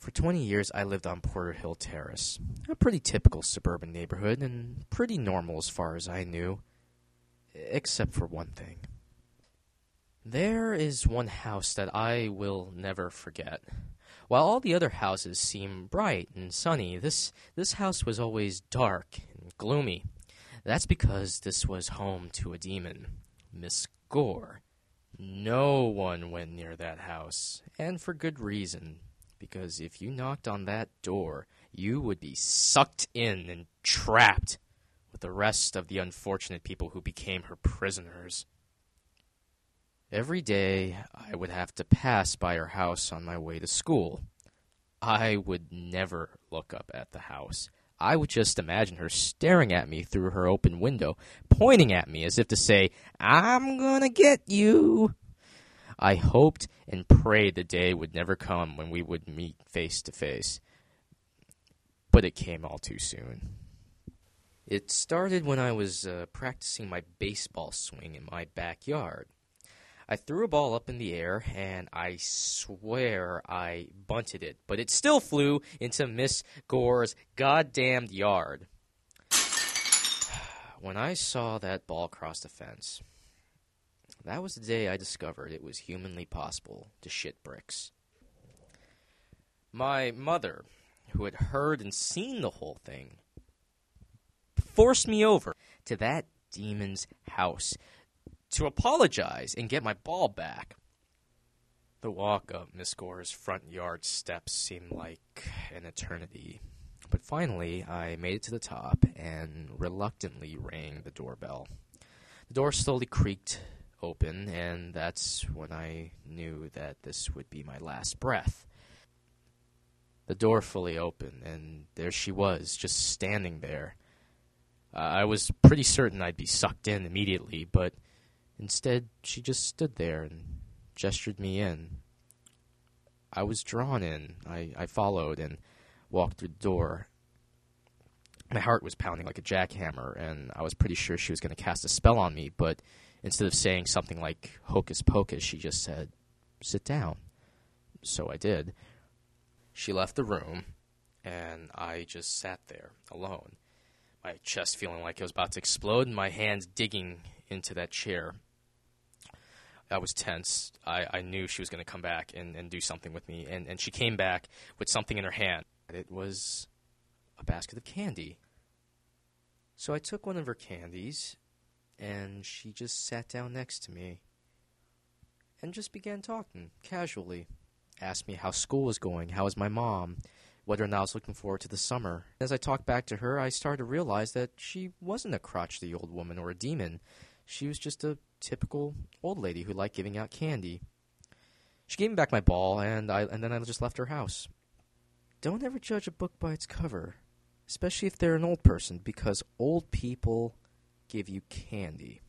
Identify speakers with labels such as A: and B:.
A: For 20 years, I lived on Porter Hill Terrace, a pretty typical suburban neighborhood and pretty normal as far as I knew, except for one thing. There is one house that I will never forget. While all the other houses seem bright and sunny, this house was always dark and gloomy. That's because this was home to a demon, Miss Gore. No one went near that house, and for good reason. Because if you knocked on that door, you would be sucked in and trapped with the rest of the unfortunate people who became her prisoners. Every day, I would have to pass by her house on my way to school. I would never look up at the house. I would just imagine her staring at me through her open window, pointing at me as if to say, "I'm gonna get you." I hoped and prayed the day would never come when we would meet face to face. But it came all too soon. It started when I was practicing my baseball swing in my backyard. I threw a ball up in the air, and I swear I bunted it, but it still flew into Miss Gore's goddamned yard. When I saw that ball cross the fence, that was the day I discovered it was humanly possible to shit bricks. My mother, who had heard and seen the whole thing, forced me over to that demon's house to apologize and get my ball back. The walk up Miss Gore's front yard steps seemed like an eternity. But finally, I made it to the top and reluctantly rang the doorbell. The door slowly creaked open, and that's when I knew that this would be my last breath. The door fully opened, and there she was, just standing there. I was pretty certain I'd be sucked in immediately, but instead she just stood there and gestured me in. I was drawn in. I followed and walked through the door. My heart was pounding like a jackhammer, and I was pretty sure she was going to cast a spell on me, but instead of saying something like hocus pocus, she just said, "Sit down." So I did. She left the room, and I just sat there, alone, my chest feeling like it was about to explode, and my hands digging into that chair. I was tense. I knew she was going to come back and do something with me, and she came back with something in her hand. It was a basket of candy. So I took one of her candies, and she just sat down next to me and just began talking casually. Asked me how school was going, how was my mom, whether or not I was looking forward to the summer. As I talked back to her, I started to realize that she wasn't a crotchety old woman or a demon. She was just a typical old lady who liked giving out candy. She gave me back my ball, and then I just left her house. Don't ever judge a book by its cover, especially if they're an old person, because old people give you candy.